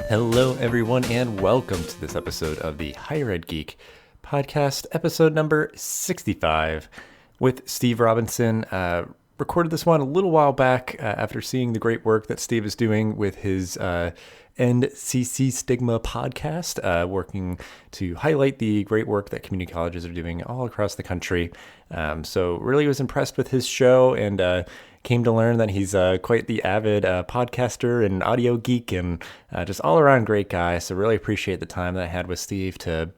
Hello, everyone, and welcome to this episode of the Higher Ed Geek podcast, episode number 65, with Steve Robinson. Recorded this one a little while back after seeing the great work that Steve is doing with his NCC Stigma podcast, working to highlight the great work that community colleges are doing all across the country. So really was impressed with his show and came to learn that he's quite the avid podcaster and audio geek and just all around great guy. So really appreciate the time that I had with Steve to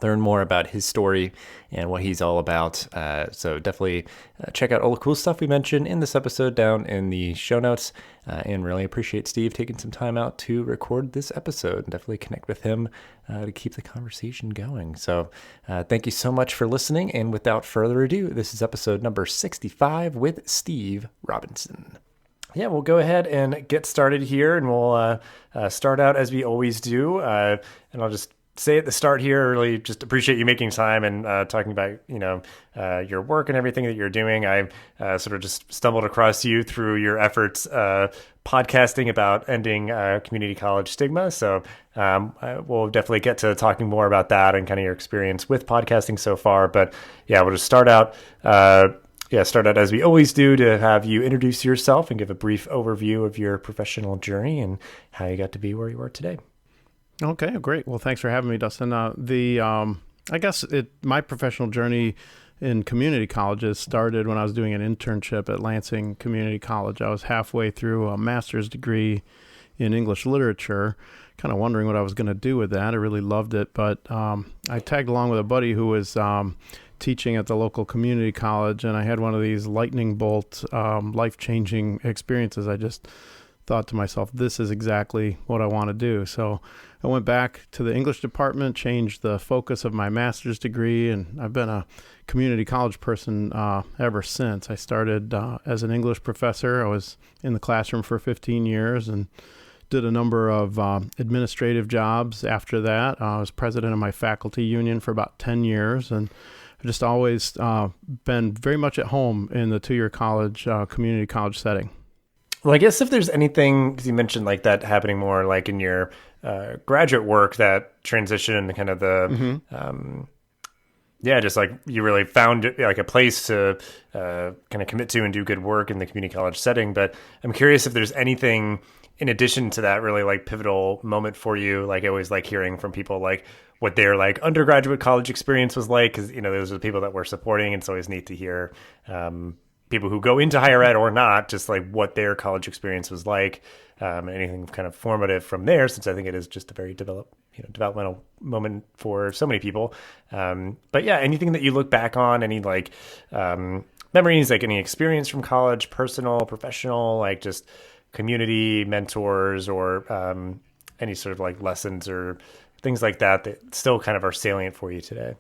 learn more about his story and what he's all about. So definitely check out all the cool stuff we mentioned in this episode down in the show notes, and really appreciate Steve taking some time out to record this episode, and definitely connect with him to keep the conversation going. So thank you so much for listening. And without further ado, this is episode number 65 with Steve Robinson. Yeah, we'll go ahead and get started here, and we'll start out as we always do. And I'll just say at the start here, really just appreciate you making time and talking about, your work and everything that you're doing. I sort of just stumbled across you through your efforts podcasting about ending community college stigma. So we'll definitely get to talking more about that and kind of your experience with podcasting so far. But yeah, we'll just start out as we always do, to have you introduce yourself and give a brief overview of your professional journey and how you got to be where you are today. Okay, great. Well, thanks for having me, Dustin. My professional journey in community colleges started when I was doing an internship at Lansing Community College. I was halfway through a master's degree in English literature, kind of wondering what I was going to do with that. I really loved it, but I tagged along with a buddy who was teaching at the local community college, and I had one of these lightning bolt, life-changing experiences. I just thought to myself, this is exactly what I want to do. So I went back to the English department, changed the focus of my master's degree, and I've been a community college person ever since. I started as an English professor. I was in the classroom for 15 years and did a number of administrative jobs after that. I was president of my faculty union for about 10 years, and I've just always been very much at home in the two-year college, community college setting. Well, I guess if there's anything, because you mentioned like that happening more like in your graduate work, that transition and kind of the, just like you really found like a place to kind of commit to and do good work in the community college setting. But I'm curious if there's anything in addition to that really like pivotal moment for you. Like I always like hearing from people like what their like undergraduate college experience was like, because, those are the people that we're supporting. And it's always neat to hear people who go into higher ed or not, just like what their college experience was like, anything kind of formative from there, since I think it is just a very developmental moment for so many people. But yeah, anything that you look back on, any like memories, like any experience from college, personal, professional, like just community mentors or any sort of like lessons or things like that that still kind of are salient for you today.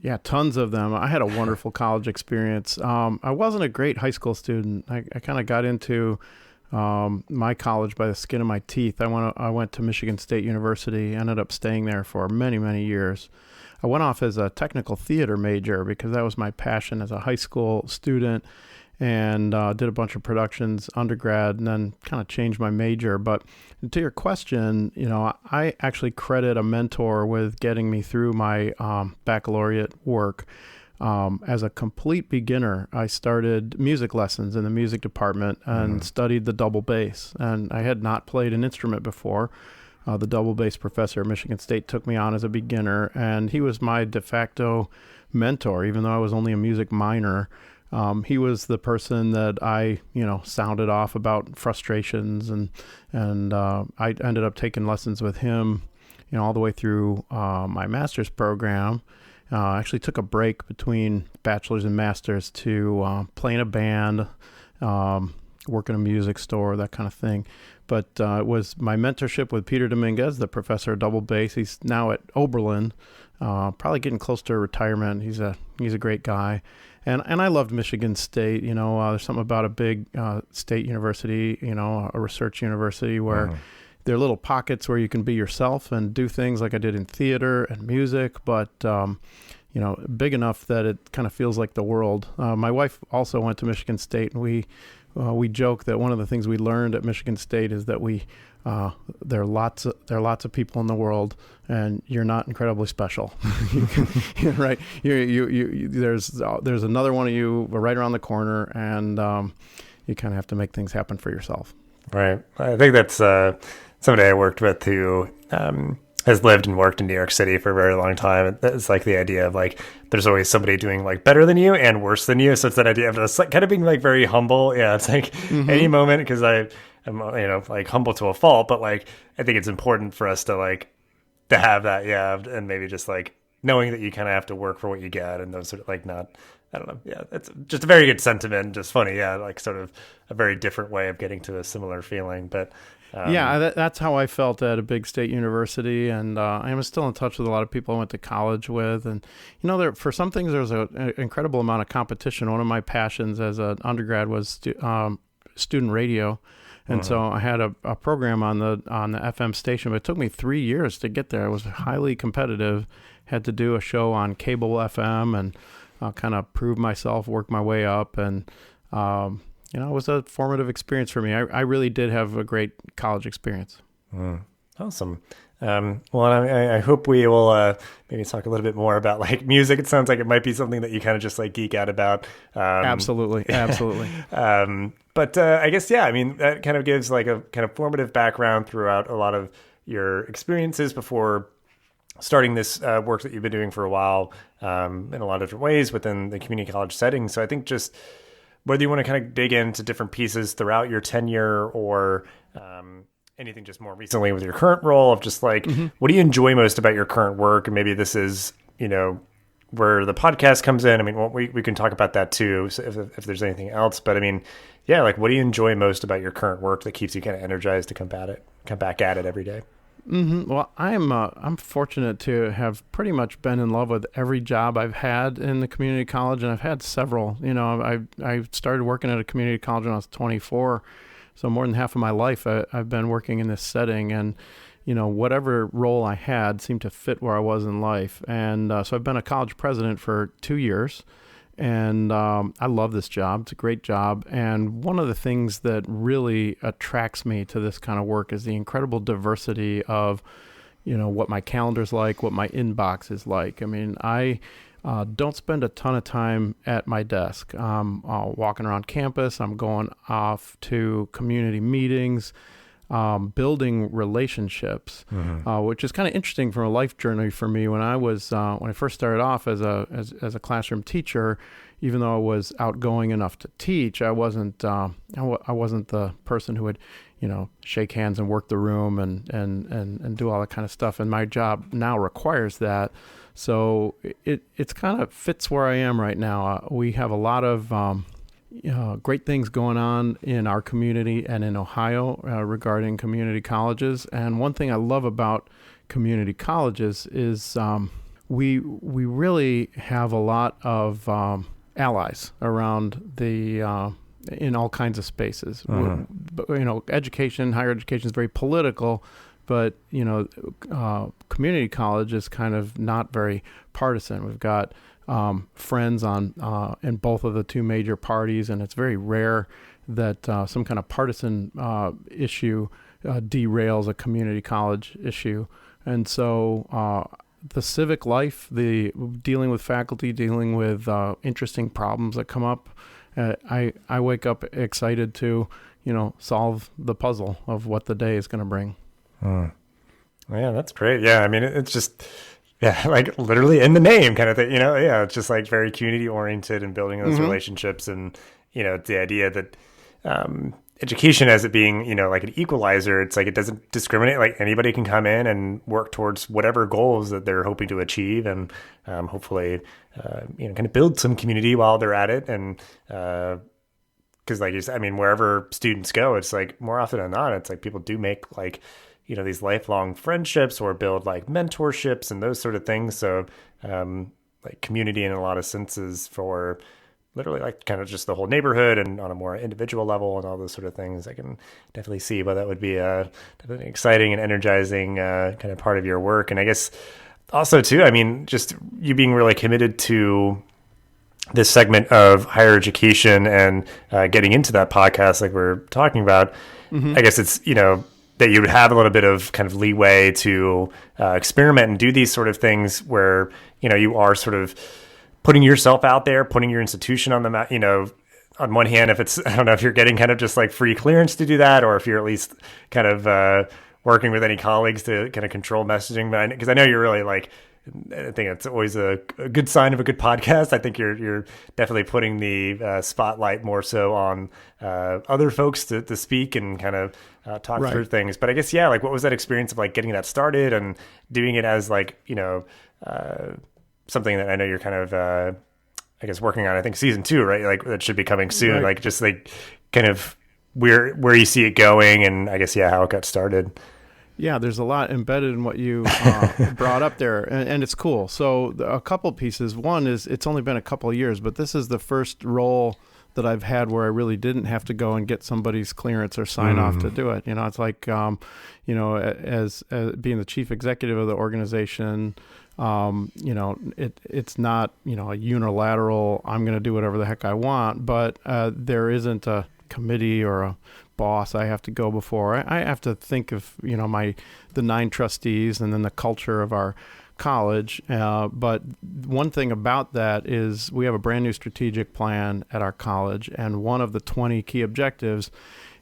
Yeah, tons of them. I had a wonderful college experience. I wasn't a great high school student. I kind of got into my college by the skin of my teeth. I went to Michigan State University, ended up staying there for many, many years. I went off as a technical theater major because that was my passion as a high school student, and did a bunch of productions undergrad and then kind of changed my major. But to your question, I actually credit a mentor with getting me through my baccalaureate work. As a complete beginner, I started music lessons in the music department and studied the double bass. And I had not played an instrument before. The double bass professor at Michigan State took me on as a beginner, and he was my de facto mentor, even though I was only a music minor. He was the person that I, sounded off about frustrations, and I ended up taking lessons with him, all the way through my master's program. I actually took a break between bachelor's and master's to play in a band, work in a music store, that kind of thing. But it was my mentorship with Peter Dominguez, the professor of double bass. He's now at Oberlin, probably getting close to retirement. He's a great guy. And I loved Michigan State. There's something about a big state university, a research university where there are little pockets where you can be yourself and do things like I did in theater and music, but big enough that it kind of feels like the world. My wife also went to Michigan State, and we we joke that one of the things we learned at Michigan State is that there are lots of people in the world, and you're not incredibly special. Right? There's another one of you right around the corner, and you kind of have to make things happen for yourself. Right. I think that's somebody I worked with who has lived and worked in New York City for a very long time. It's like the idea of like there's always somebody doing like better than you and worse than you. So it's that idea of just like kind of being like very humble. Yeah, it's like any moment, because I'm like humble to a fault, but like I think it's important for us to have that, and maybe just like knowing that you kind of have to work for what you get, and those sort of like not. I don't know. Yeah, it's just a very good sentiment. Just funny. Yeah, like sort of a very different way of getting to a similar feeling. But that's how I felt at a big state university, and I am still in touch with a lot of people I went to college with. And for some things, there's an incredible amount of competition. One of my passions as an undergrad was student radio, and so I had a program on the FM station. But it took me 3 years to get there. It was highly competitive. Had to do a show on cable FM and kind of prove myself, work my way up, and it was a formative experience for me. I really did have a great college experience. Awesome. Well, I hope we will maybe talk a little bit more about like music. It sounds like it might be something that you kind of just like geek out about. Absolutely. But I guess, I mean, that kind of gives like a kind of formative background throughout a lot of your experiences before starting this work that you've been doing for a while in a lot of different ways within the community college setting. So I think just whether you want to kind of dig into different pieces throughout your tenure or anything just more recently with your current role of just like, what do you enjoy most about your current work? And maybe this is, where the podcast comes in. I mean, we can talk about that too, so if there's anything else. But I mean, like what do you enjoy most about your current work that keeps you kind of energized to come back at it every day? Well, I'm fortunate to have pretty much been in love with every job I've had in the community college, and I've had several. I started working at a community college when I was 24, so more than half of my life I've been working in this setting, and whatever role I had seemed to fit where I was in life. And so I've been a college president for 2 years. And I love this job. It's a great job. And one of the things that really attracts me to this kind of work is the incredible diversity of, what my calendar's like, what my inbox is like. I mean, I don't spend a ton of time at my desk. I'm walking around campus. I'm going off to community meetings, building relationships, which is kind of interesting from a life journey for me. When I first started off as a classroom teacher, even though I was outgoing enough to teach, I wasn't the person who would, shake hands and work the room and do all that kind of stuff. And my job now requires that. So it's kind of fits where I am right now. We have a lot of great things going on in our community and in Ohio regarding community colleges. And one thing I love about community colleges is we really have a lot of allies around in all kinds of spaces. Education, higher education is very political, but community college is kind of not very partisan. We've got friends in both of the two major parties, and it's very rare that some kind of partisan issue derails a community college issue. And so the civic life, the dealing with faculty, dealing with interesting problems that come up, I wake up excited to solve the puzzle of what the day is going to bring. Yeah, that's great. Yeah, I mean, it's just like literally in the name kind of thing, it's just like very community oriented and building those relationships. And, it's the idea that education as it being, like an equalizer, it's like it doesn't discriminate. Like anybody can come in and work towards whatever goals that they're hoping to achieve, and hopefully, kind of build some community while they're at it. And because like you said, I mean, wherever students go, it's like more often than not, it's like people do make like, these lifelong friendships or build like mentorships and those sort of things. So like community in a lot of senses for literally like kind of just the whole neighborhood and on a more individual level and all those sort of things. I can definitely see why that would be definitely exciting and energizing kind of part of your work. And I guess also too, I mean, just you being really committed to this segment of higher education and getting into that podcast like we're talking about, I guess it's, that you would have a little bit of kind of leeway to experiment and do these sort of things where, you are sort of putting yourself out there, putting your institution on the map, on one hand, if it's, I don't know if you're getting kind of just like free clearance to do that, or if you're at least kind of working with any colleagues to kind of control messaging. Because I know you're really like, I think it's always a good sign of a good podcast. I think you're definitely putting the spotlight more so on other folks to speak and kind of talk through things. But I guess, yeah, like what was that experience of like getting that started and doing it as like, something that I know you're kind of, I guess, working on, I think season 2, right? Like that should be coming soon. Right. Like just like kind of where you see it going and I guess, yeah, how it got started. Yeah, there's a lot embedded in what you brought up there, and it's cool. So a couple pieces. One is it's only been a couple of years, but this is the first role that I've had where I really didn't have to go and get somebody's clearance or sign off to do it. It's like, as being the chief executive of the organization, it's not, a unilateral, I'm going to do whatever the heck I want, but there isn't a committee or a boss I have to go before. I have to think of, the 9 trustees and then the culture of our college. But one thing about that is we have a brand new strategic plan at our college. And one of the 20 key objectives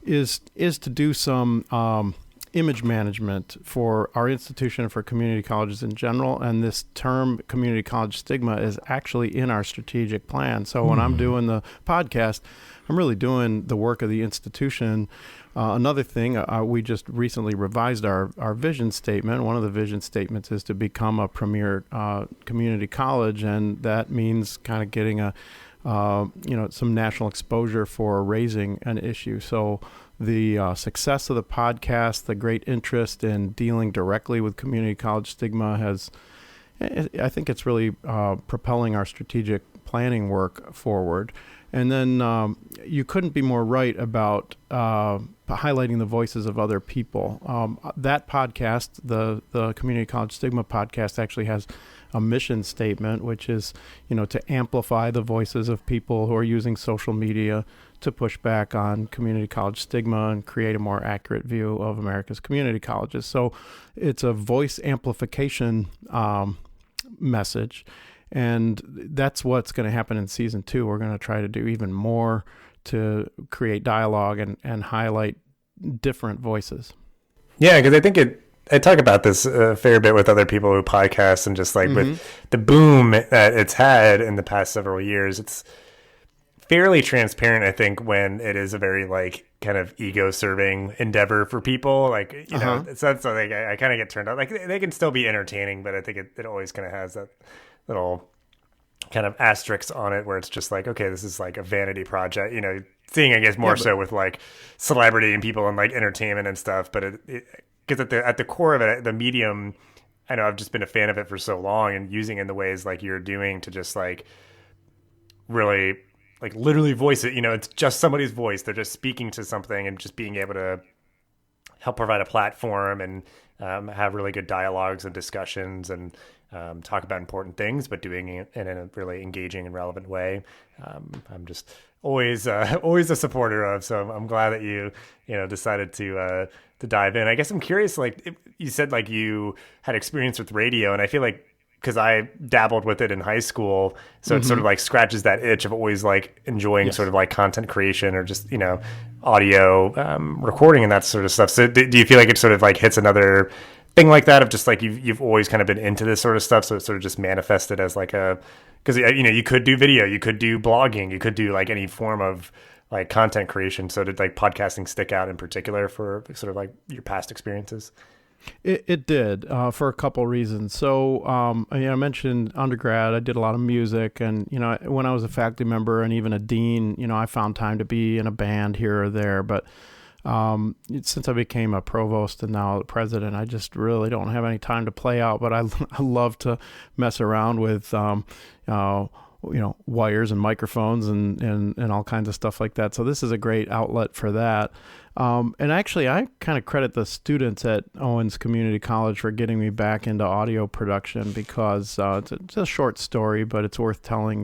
is to do some image management for our institution and for community colleges in general. And this term community college stigma is actually in our strategic plan. So when I'm doing the podcast, I'm really doing the work of the institution. Another thing, we just recently revised our vision statement. One of the vision statements is to become a premier community college, and that means kind of getting some national exposure for raising an issue. So the success of the podcast, the great interest in dealing directly with community college stigma I think it's really propelling our strategic planning work forward. And then you couldn't be more right about highlighting the voices of other people. That podcast, the Community College Stigma podcast, actually has a mission statement, which is, to amplify the voices of people who are using social media to push back on community college stigma and create a more accurate view of America's community colleges. So it's a voice amplification message. And that's what's going to happen in season 2. We're going to try to do even more to create dialogue and highlight different voices. Yeah, because I think I talk about this a fair bit with other people who podcast, and just like with the boom that it's had in the past several years, it's fairly transparent, I think, when it is a very like kind of ego-serving endeavor for people. Like, so like I kind of get turned on. Like they can still be entertaining, but I think it always kind of has that little kind of asterisks on it where it's just like, okay, this is like a vanity project, seeing, I guess, more so with like celebrity and people and like entertainment and stuff. But because at the core of it, the medium, I know I've just been a fan of it for so long, and using it in the ways like you're doing to just like really like literally voice it, it's just somebody's voice. They're just speaking to something and just being able to help provide a platform and have really good dialogues and discussions and talk about important things, but doing it in a really engaging and relevant way. I'm just always a supporter of. So I'm glad that you decided to dive in. I guess I'm curious. Like you said, like you had experience with radio, and I feel like because I dabbled with it in high school, so it sort of like scratches that itch of always like enjoying sort of like content creation or just audio recording and that sort of stuff. So do you feel like it sort of like hits another thing like that of just like you've always kind of been into this sort of stuff, so it sort of just manifested as like because you could do video, you could do blogging, you could do like any form of like content creation. So did like podcasting stick out in particular for sort of like your past experiences? It did for a couple reasons. So I mentioned undergrad, I did a lot of music, and when I was a faculty member and even a dean, I found time to be in a band here or there, but since I became a provost and now the president, I just really don't have any time to play out, but I love to mess around with wires and microphones and all kinds of stuff like that. So this is a great outlet for that. And actually, I kind of credit the students at Owens Community College for getting me back into audio production because it's a short story, but it's worth telling.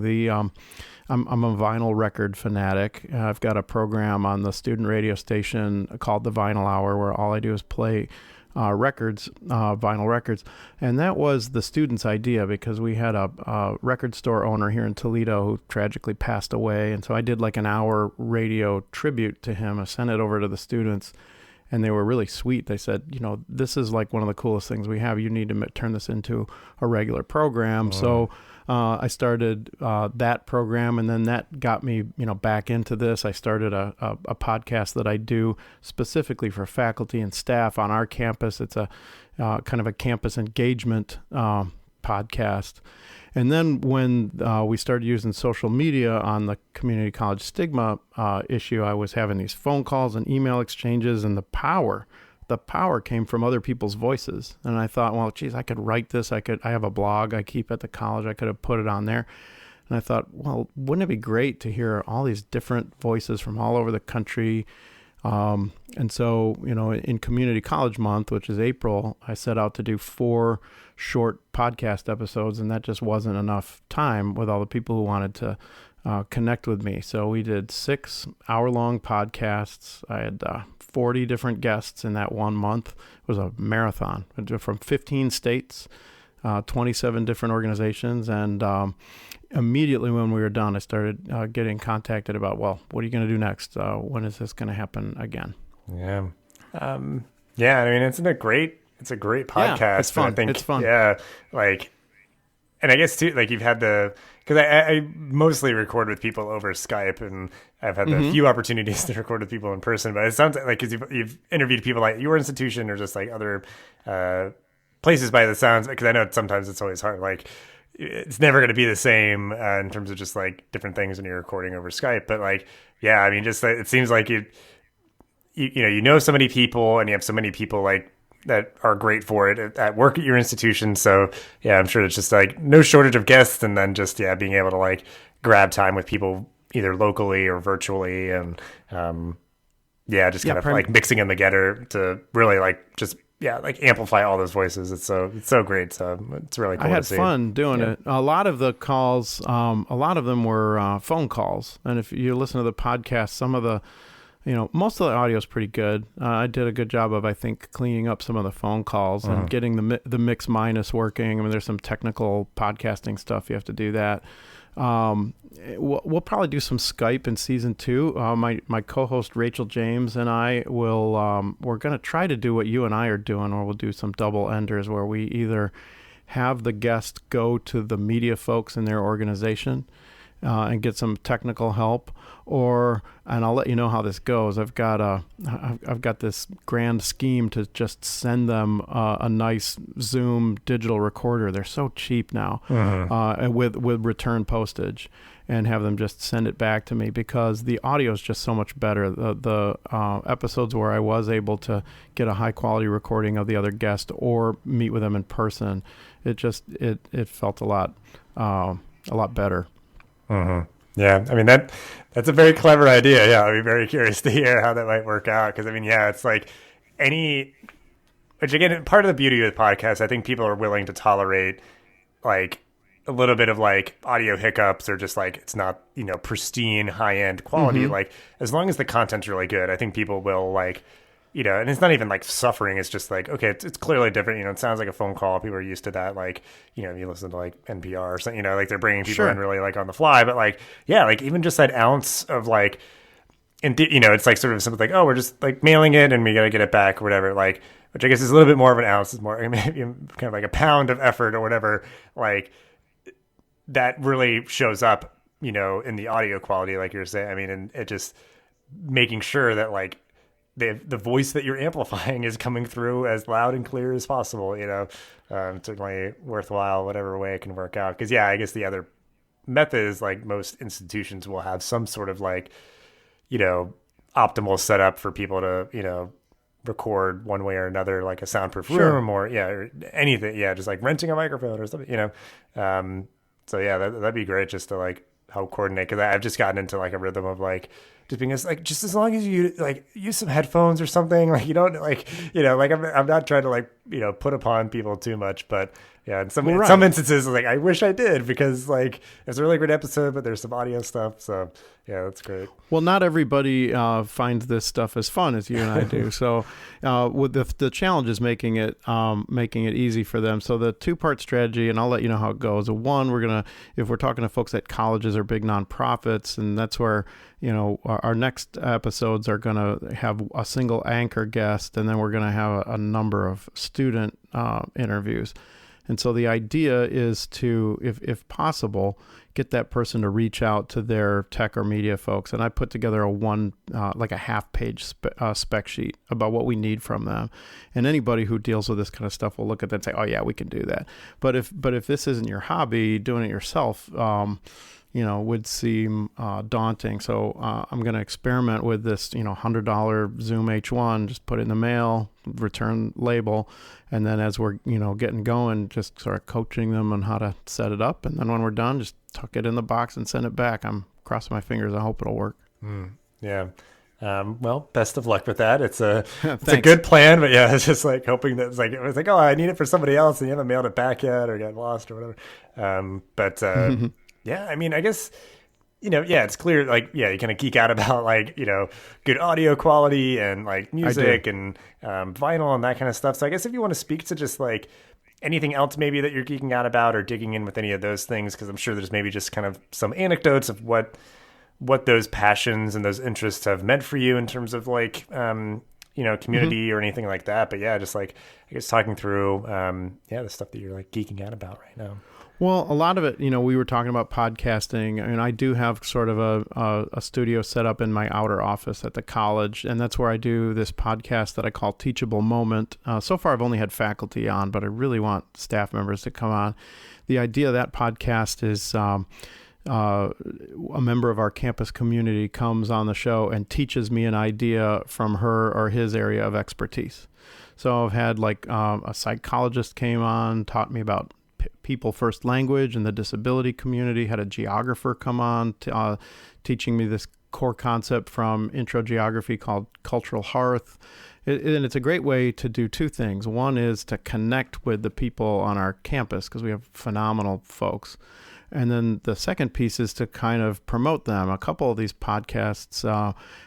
I'm a vinyl record fanatic. I've got a program on the student radio station called the Vinyl Hour where all I do is play vinyl records. And that was the students' idea because we had a record store owner here in Toledo who tragically passed away. And so I did like an hour radio tribute to him. I sent it over to the students and they were really sweet. They said, this is like one of the coolest things we have. You need to turn this into a regular program. Wow. So I started that program, and then that got me, back into this. I started a podcast that I do specifically for faculty and staff on our campus. It's a kind of a campus engagement podcast. And then when we started using social media on the community college Stigma issue, I was having these phone calls and email exchanges, and the power came from other people's voices. And I thought, well, geez, I could write this. I have a blog I keep at the college. I could have put it on there. And I thought, well, wouldn't it be great to hear all these different voices from all over the country? And so, in Community College Month, which is April, I set out to do 4 short podcast episodes, and that just wasn't enough time with all the people who wanted to connect with me. So we did 6 hour-long podcasts. I had 40 different guests in that 1 month. It was a marathon from 15 states, 27 different organizations. And immediately when we were done, I started getting contacted about, well, what are you going to do next? When is this going to happen again? Yeah. I mean, it's a great podcast. Yeah, it's fun. It's fun. Yeah. And I guess too, you've had because I mostly record with people over Skype, and I've had the few opportunities to record with people in person. But it sounds like because you've interviewed people like your institution or just like other places by the sounds. Because I know sometimes it's always hard. It's never going to be the same in terms of just different things when you're recording over Skype. But just it seems like you so many people, and you have so many people that are great for it at work at your institution. So I'm sure it's just no shortage of guests, and then just being able to grab time with people either locally or virtually, and mixing them together to really amplify all those voices. It's so great. So it's really cool. I had to see. fun doing it. A lot of the calls, a lot of them were phone calls, and if you listen to the podcast, some of the most of the audio is pretty good. I did a good job of, I think, cleaning up some of the phone calls and getting the mix minus working. I mean, there's some technical podcasting stuff. You have to do that. We'll probably do some Skype in season 2. My co-host Rachel James and I we're going to try to do what you and I are doing, or we'll do some double enders where we either have the guest go to the media folks in their organization and get some technical help, and I'll let you know how this goes. I've got this grand scheme to just send them a nice Zoom digital recorder. They're so cheap now, with return postage, and have them just send it back to me because the audio is just so much better. The episodes where I was able to get a high quality recording of the other guest or meet with them in person, it felt a lot better. Yeah, I mean that's a very clever idea. Yeah, I'd be very curious to hear how that might work out. Because it's which again, part of the beauty of the podcast, I think people are willing to tolerate a little bit of audio hiccups, or just it's not pristine high end quality. As long as the content's really good, I think people will and it's not even suffering. It's just okay, it's clearly different. It sounds like a phone call. People are used to that. You listen to NPR or something, they're bringing people in really on the fly. But even just that ounce of it's sort of something oh, we're just mailing it and we got to get it back or whatever. Which I guess is a little bit more of an ounce. It's more maybe kind of a pound of effort or whatever. That really shows up, in the audio quality, like you're saying. I mean, and it just making sure that the voice that you're amplifying is coming through as loud and clear as possible, certainly worthwhile, whatever way it can work out. Because, I guess the other method is most institutions will have some sort of optimal setup for people to, record one way or another, a soundproof room or anything. Yeah, just renting a microphone or something, So yeah, that'd be great just to like help coordinate, because I've just gotten into like a rhythm of like just being like, just as long as you like use some headphones or something, like you don't like, like I'm not trying to like, put upon people too much, but yeah, in some instances, like I wish I did, because like it's a really great episode, but there's some audio stuff. So yeah, that's great. Well, not everybody finds this stuff as fun as you and I do. So with the challenge is making it easy for them. So the 2-part strategy, and I'll let you know how it goes. One, if we're talking to folks at colleges or big nonprofits, and that's where, our next episodes are going to have a single anchor guest, and then we're going to have a number of student interviews. And so the idea is to, if possible, get that person to reach out to their tech or media folks. And I put together a half-page spec sheet about what we need from them. And anybody who deals with this kind of stuff will look at that and say, oh yeah, we can do that. But if this isn't your hobby, doing it yourself, would seem daunting. So I'm going to experiment with this, $100 Zoom H1, just put it in the mail, return label. And then as we're, getting going, just sort of coaching them on how to set it up. And then when we're done, just tuck it in the box and send it back. I'm crossing my fingers. I hope it'll work. Yeah. Well, best of luck with that. It's a good plan, but yeah, it's just like hoping that it was like, oh, I need it for somebody else, and you haven't mailed it back yet or got lost or whatever. Yeah, I mean, I guess, it's clear, like, yeah, you kind of geek out about, like, good audio quality and, like, music and vinyl and that kind of stuff. So I guess if you want to speak to just, like, anything else maybe that you're geeking out about or digging in with any of those things, because I'm sure there's maybe just kind of some anecdotes of what those passions and those interests have meant for you in terms of, like, community or anything like that. But, yeah, just, like, I guess talking through, the stuff that you're, like, geeking out about right now. Well, a lot of it, we were talking about podcasting. I mean, I do have sort of a studio set up in my outer office at the college, and that's where I do this podcast that I call Teachable Moment. So far, I've only had faculty on, but I really want staff members to come on. The idea of that podcast is a member of our campus community comes on the show and teaches me an idea from her or his area of expertise. So I've had like a psychologist came on, taught me about people first language and the disability community, had a geographer come on teaching me this core concept from intro geography called cultural hearth. And it's a great way to do two things. One is to connect with the people on our campus, because we have phenomenal folks. And then the second piece is to kind of promote them. A couple of these podcasts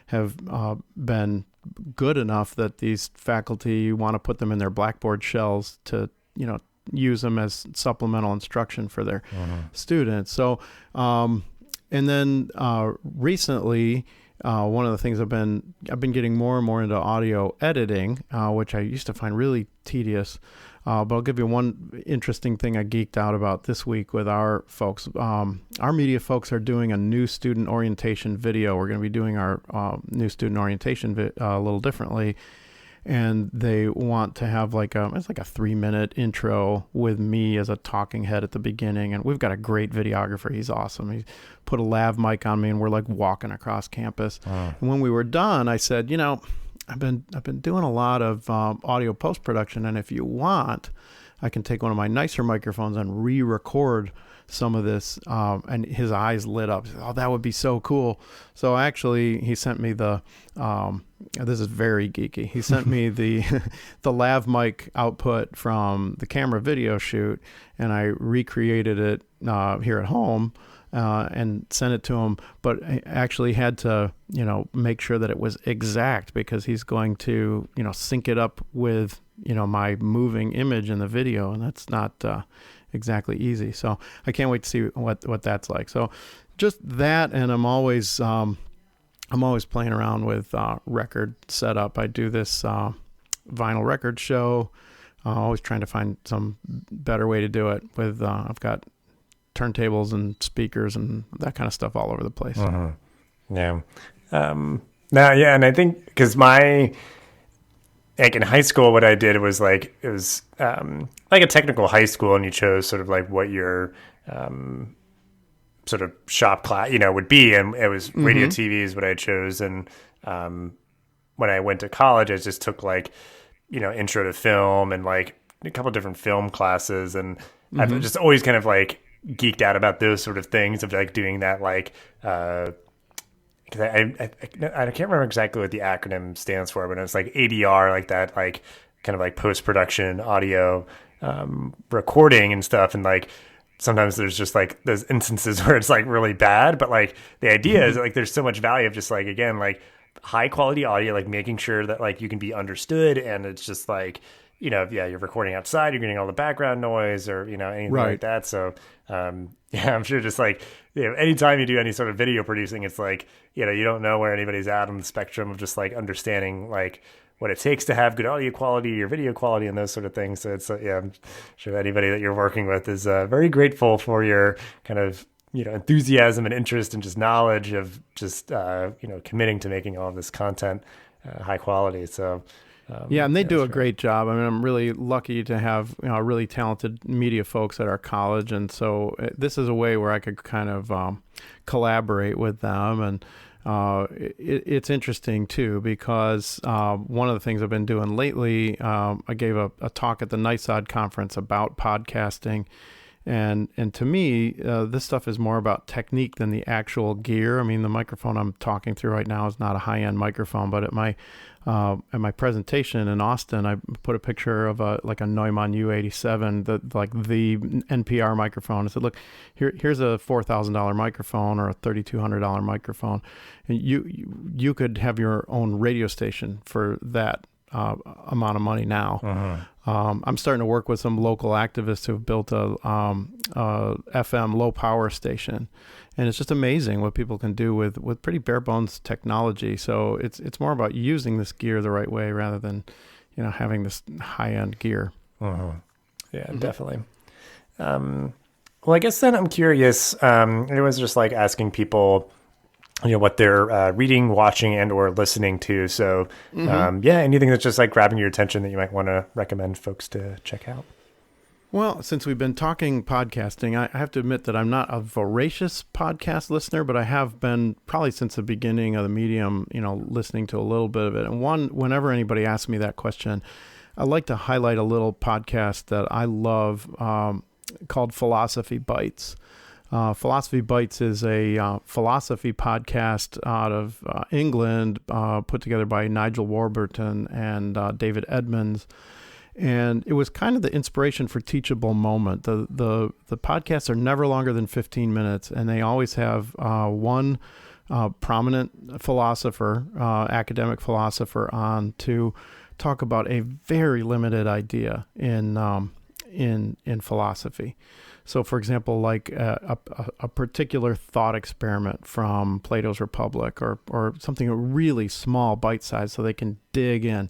have been good enough that these faculty want to put them in their Blackboard shells to, use them as supplemental instruction for their students. So, and then recently, one of the things I've been getting more and more into audio editing, which I used to find really tedious. But I'll give you one interesting thing I geeked out about this week with our folks. Our media folks are doing a new student orientation video. We're going to be doing our new student orientation a little differently. And they want to have it's like a 3-minute intro with me as a talking head at the beginning. And we've got a great videographer. He's awesome. He put a lav mic on me and we're like walking across campus. And when we were done, I said, I've been doing a lot of audio post-production. And if you want, I can take one of my nicer microphones and re-record some of this. And his eyes lit up. He said, oh, that would be so cool. So actually he sent me this is very geeky. He sent me the lav mic output from the camera video shoot, and I recreated it here at home and sent it to him. But I actually had to, make sure that it was exact, because he's going to, sync it up with, my moving image in the video, and that's not exactly easy. So I can't wait to see what that's like. So just that, and I'm always playing around with record setup. I do this vinyl record show. Always trying to find some better way to do it. With I've got turntables and speakers and that kind of stuff all over the place. Yeah. And I think because like in high school, what I did was like it was like a technical high school, and you chose sort of like what your sort of shop class, would be. And it was radio TV is what I chose. And when I went to college, I just took like, intro to film and like a couple different film classes. And I've just always kind of like geeked out about those sort of things of like doing that, like, because I can't remember exactly what the acronym stands for, but it's like ADR, like that, like kind of like post-production audio recording and stuff. And like sometimes there's just like those instances where it's like really bad, but like the idea is like there's so much value of just like, again, like high quality audio, like making sure that like you can be understood, and it's just like, you're recording outside, you're getting all the background noise or, anything like that. So, I'm sure just like, anytime you do any sort of video producing, it's like, you don't know where anybody's at on the spectrum of just like understanding like what it takes to have good audio quality or video quality and those sort of things. So it's, I'm sure anybody that you're working with is very grateful for your kind of, enthusiasm and interest and just knowledge of just, committing to making all of this content high quality. So, and they do a great job. I mean, I'm really lucky to have really talented media folks at our college, and so this is a way where I could kind of collaborate with them. And it's interesting too, because one of the things I've been doing lately, I gave a talk at the NISOD conference about podcasting. And to me, this stuff is more about technique than the actual gear. I mean, the microphone I'm talking through right now is not a high-end microphone, but at my presentation in Austin, I put a picture of a Neumann U87, the NPR microphone. I said, look, here's a $4,000 microphone or a $3,200 microphone, and you could have your own radio station for that amount of money now. I'm starting to work with some local activists who've built a FM low power station, and it's just amazing what people can do with pretty bare bones technology. So it's more about using this gear the right way rather than having this high end gear. Yeah, definitely. Well, I guess then I'm curious. It was just like asking people, what they're reading, watching, and or listening to. So, anything that's just like grabbing your attention that you might want to recommend folks to check out. Well, since we've been talking podcasting, I have to admit that I'm not a voracious podcast listener, but I have been probably since the beginning of the medium, listening to a little bit of it. And whenever anybody asks me that question, I like to highlight a little podcast that I love called Philosophy Bites. Philosophy Bites is a philosophy podcast out of England, put together by Nigel Warburton and David Edmonds. And it was kind of the inspiration for Teachable Moment. The podcasts are never longer than 15 minutes, and they always have one prominent philosopher, academic philosopher, on to talk about a very limited idea in philosophy. So, for example, like a particular thought experiment from Plato's Republic, or something really small, bite-sized, so they can dig in.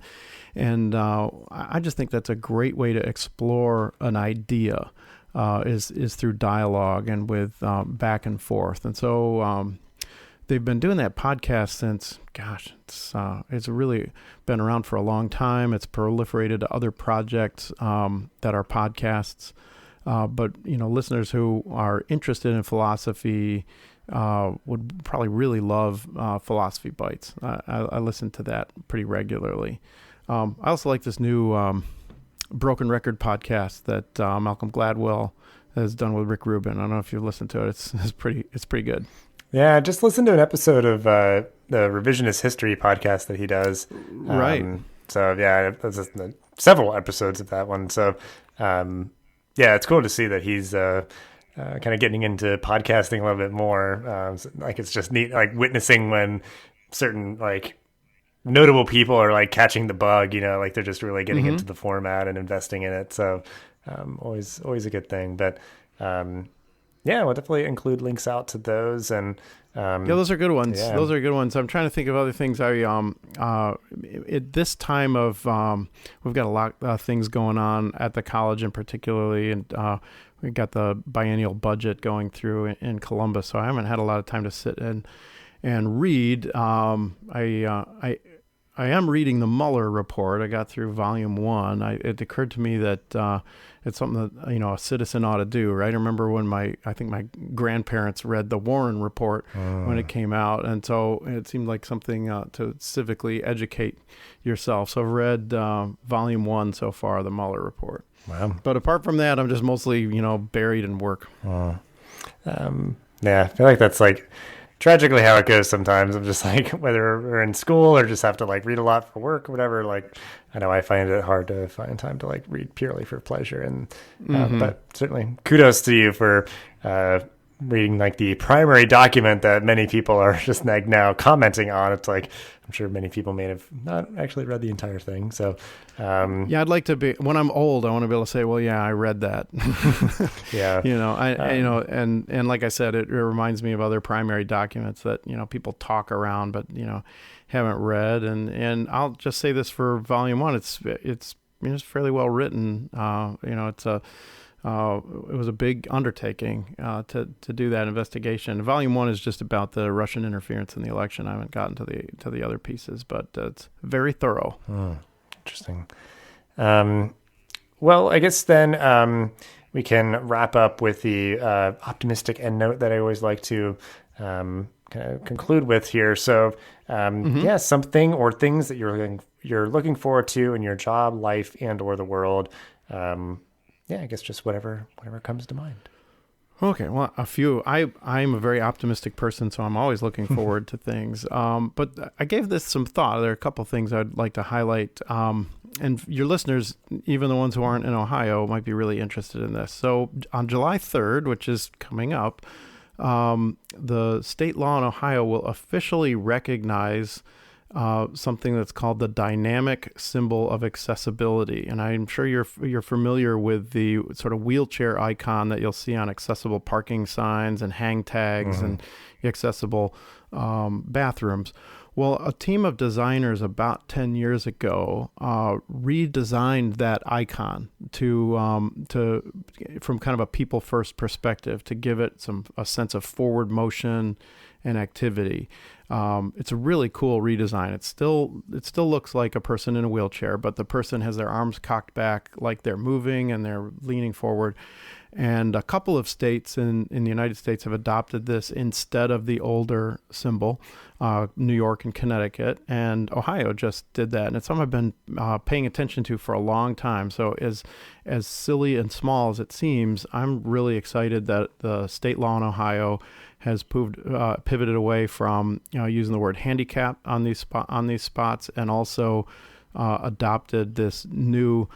And I just think that's a great way to explore an idea, is through dialogue and with back and forth. And so they've been doing that podcast since, it's really been around for a long time. It's proliferated to other projects that are podcasts. But listeners who are interested in philosophy would probably really love Philosophy Bites. I listen to that pretty regularly. I also like this new Broken Record podcast that Malcolm Gladwell has done with Rick Rubin. I don't know if you've listened to it. It's pretty good. Yeah, I just listened to an episode of the Revisionist History podcast that he does. Right. So yeah, there's several episodes of that one. So. Yeah, it's cool to see that he's kind of getting into podcasting a little bit more. Like it's just neat, like witnessing when certain like notable people are like catching the bug. Like they're just really getting into the format and investing in it. So always a good thing. But we'll definitely include links out to those. And those are good ones. Yeah. Those are good ones. I'm trying to think of other things. At this time of we've got a lot of things going on at the college, and particularly, and we've got the biennial budget going through in Columbus. So I haven't had a lot of time to sit and read. I am reading the Mueller report. I got through volume 1. It occurred to me that it's something that a citizen ought to do, right? I remember when I think my grandparents read the Warren report when it came out, and so it seemed like something to civically educate yourself. So I've read volume 1 so far, the Mueller report. Wow. But apart from that, I'm just mostly, buried in work. Yeah, I feel like that's like tragically how it goes sometimes. I'm just like, whether we're in school or just have to like read a lot for work or whatever, like I know I find it hard to find time to like read purely for pleasure. And but certainly kudos to you for reading like the primary document that many people are just like now commenting on. It's like, I'm sure many people may have not actually read the entire thing. So yeah, I'd like to be, when I'm old, I want to be able to say, well, yeah, I read that. yeah, and like I said, it reminds me of other primary documents that, people talk around, but, haven't read. And I'll just say this for volume 1, it's fairly well written. It was a big undertaking to do that investigation. Volume 1 is just about the Russian interference in the election. I haven't gotten to the other pieces, but it's very thorough. Interesting. Well, I guess then we can wrap up with the optimistic end note that I always like to kind of conclude with here. So, yeah, something or things that you're looking forward to in your job, life, and or the world. Yeah, I guess just whatever comes to mind. Okay, well, a few. I'm a very optimistic person, so I'm always looking forward to things. But I gave this some thought. There are a couple things I'd like to highlight. And your listeners, even the ones who aren't in Ohio, might be really interested in this. So on July 3rd, which is coming up, the state law in Ohio will officially recognize something that's called the dynamic symbol of accessibility. And I'm sure you're familiar with the sort of wheelchair icon that you'll see on accessible parking signs and hang tags and accessible bathrooms. Well, a team of designers about 10 years ago redesigned that icon to from kind of a people first perspective, to give it a sense of forward motion and activity. It's a really cool redesign. It still looks like a person in a wheelchair, but the person has their arms cocked back like they're moving and they're leaning forward. And a couple of states in the United States have adopted this instead of the older symbol, New York and Connecticut, and Ohio just did that. And it's something I've been paying attention to for a long time. So as silly and small as it seems, I'm really excited that the state law in Ohio has pivoted away from using the word handicap on these spots, and also adopted this new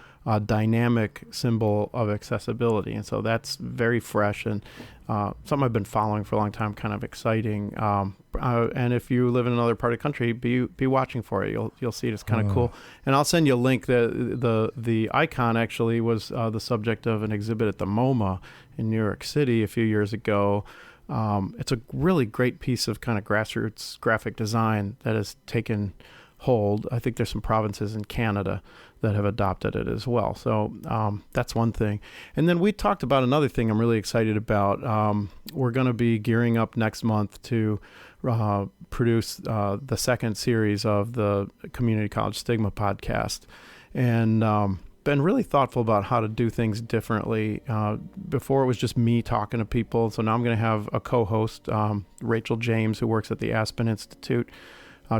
dynamic symbol of accessibility. And so that's very fresh and something I've been following for a long time, kind of exciting. And if you live in another part of the country, be watching for it. You'll see it. It's kind of cool. And I'll send you a link. The icon actually was the subject of an exhibit at the MoMA in New York City a few years ago. It's a really great piece of kind of grassroots graphic design that has taken hold. I think there's some provinces in Canada that have adopted it as well. So that's one thing. And then we talked about another thing I'm really excited about. We're going to be gearing up next month to produce the second series of the Community College Stigma podcast. And been really thoughtful about how to do things differently. Before it was just me talking to people. So now I'm going to have a co-host, Rachel James, who works at the Aspen Institute.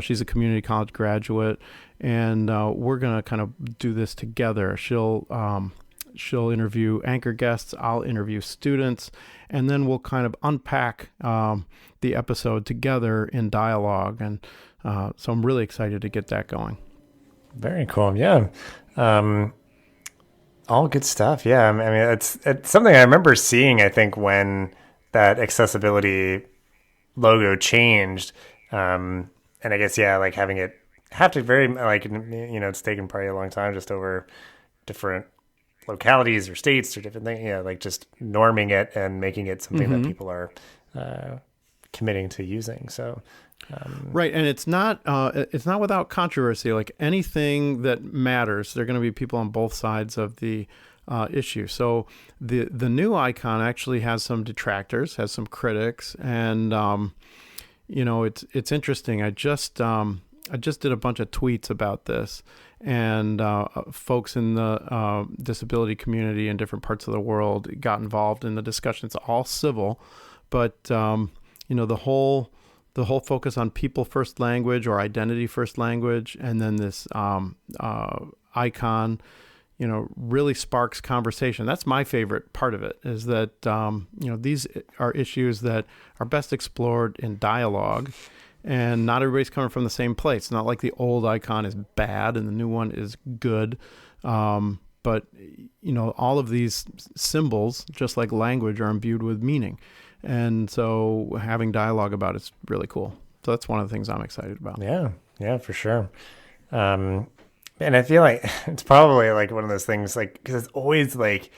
She's a community college graduate, and we're going to kind of do this together. She'll interview anchor guests, I'll interview students, and then we'll kind of unpack the episode together in dialogue. And so I'm really excited to get that going. Very cool. Yeah. All good stuff. Yeah. I mean, it's something I remember seeing, I think, when that accessibility logo changed. And I guess, yeah, like having it have to very, like, it's taken probably a long time just over different localities or states or different things, like just norming it and making it something that people are committing to using. So, right. And it's not without controversy. Like anything that matters, there are going to be people on both sides of the issue. So the new icon actually has some detractors, has some critics, and it's interesting. I just did a bunch of tweets about this, and folks in the disability community in different parts of the world got involved in the discussion. It's all civil, but the whole focus on people first language or identity first language, and then this icon, really sparks conversation. That's my favorite part of it, is that, these are issues that are best explored in dialogue, and not everybody's coming from the same place. It's not like the old icon is bad and the new one is good. But, all of these symbols, just like language, are imbued with meaning. And so having dialogue about it's really cool. So that's one of the things I'm excited about. Yeah, for sure. And I feel like it's probably like one of those things, like, because it's always like,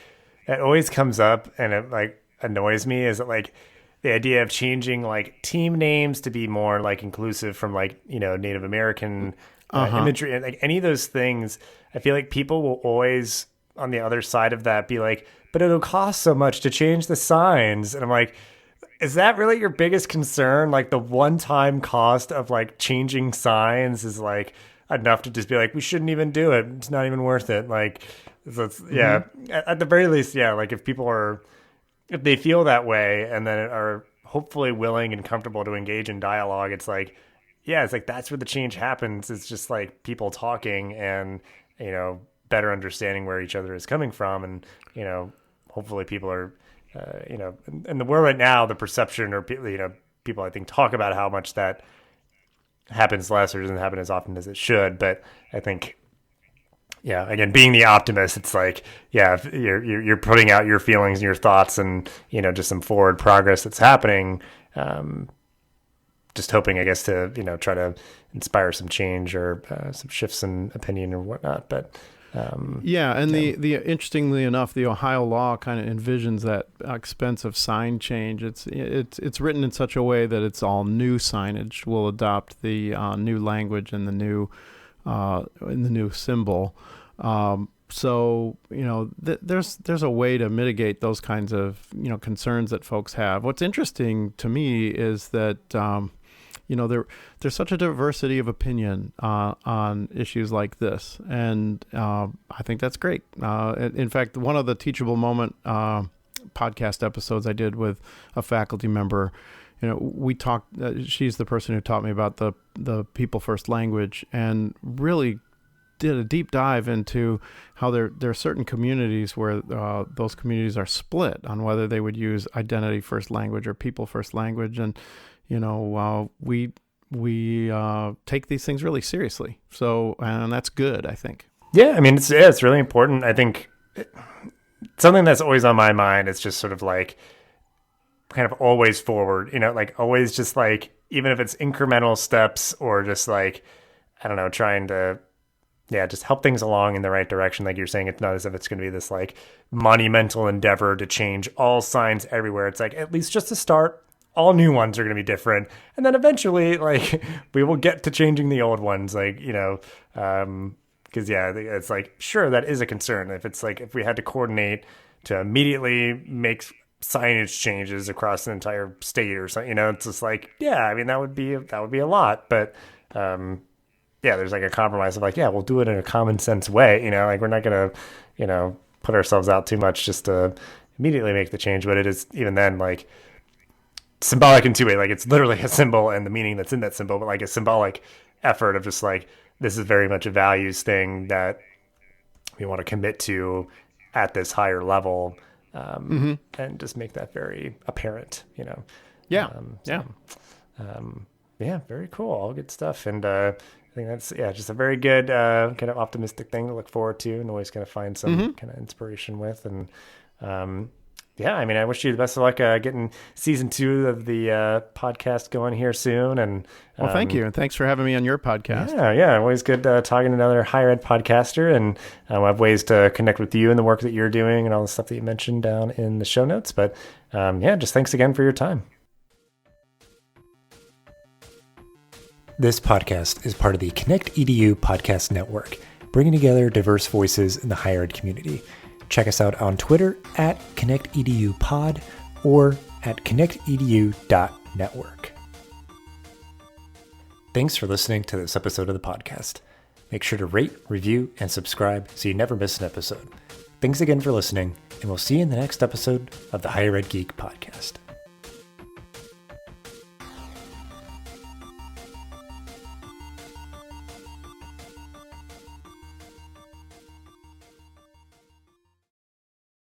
it always comes up and it like annoys me, is that like the idea of changing like team names to be more like inclusive from like, Native American imagery and like any of those things. I feel like people will always on the other side of that be like, but it'll cost so much to change the signs. And I'm like, is that really your biggest concern? Like the one-time cost of like changing signs is like enough to just be like, we shouldn't even do it. It's not even worth it. Like, so it's, at the very least, like if they feel that way and then are hopefully willing and comfortable to engage in dialogue, it's like, it's like that's where the change happens. It's just like people talking and, better understanding where each other is coming from. And, hopefully people are, in the world right now, the perception or, people I think talk about how much that happens less or doesn't happen as often as it should. But I think, again, being the optimist, it's like, if you're putting out your feelings and your thoughts and, just some forward progress that's happening. Just hoping, I guess, to, try to inspire some change or some shifts in opinion or whatnot. But the interestingly enough, the Ohio law kind of envisions that expensive sign change. It's written in such a way that it's all new signage will adopt the new language and the new symbol. So there's a way to mitigate those kinds of concerns that folks have. What's interesting to me is that there's such a diversity of opinion on issues like this, and I think that's great. In fact, one of the Teachable Moment podcast episodes I did with a faculty member, we talked. She's the person who taught me about the people first language, and really did a deep dive into how there are certain communities where those communities are split on whether they would use identity first language or people first language, and we take these things really seriously. So, and that's good, I think. Yeah, I mean, it's really important. I think something that's always on my mind is just sort of like kind of always forward, like always just like, even if it's incremental steps or just like, I don't know, trying to, just help things along in the right direction. Like you're saying, it's not as if it's going to be this like monumental endeavor to change all signs everywhere. It's like, at least just to start, all new ones are going to be different. And then eventually, like, we will get to changing the old ones, like, because, it's like, sure, that is a concern. If it's like, if we had to coordinate to immediately make signage changes across an entire state or something, it's just like, I mean, that would be a lot. But, there's like a compromise of like, we'll do it in a common sense way, like we're not going to, put ourselves out too much just to immediately make the change. But it is, even then, like, symbolic in two ways. Like it's literally a symbol and the meaning that's in that symbol, but like a symbolic effort of just like, this is very much a values thing that we want to commit to at this higher level, and just make that very apparent, very cool. All good stuff. And I think that's just a very good kind of optimistic thing to look forward to and always kind of find some kind of inspiration with. And I mean, I wish you the best of luck getting season 2 of the podcast going here soon. And well, thank you. And thanks for having me on your podcast. Always good talking to another higher ed podcaster. And I have ways to connect with you and the work that you're doing and all the stuff that you mentioned down in the show notes. But just thanks again for your time. This podcast is part of the ConnectEDU Podcast Network, bringing together diverse voices in the higher ed community. Check us out on Twitter at ConnectEDUPod or at ConnectEDU.network. Thanks for listening to this episode of the podcast. Make sure to rate, review, and subscribe so you never miss an episode. Thanks again for listening, and we'll see you in the next episode of the Higher Ed Geek Podcast.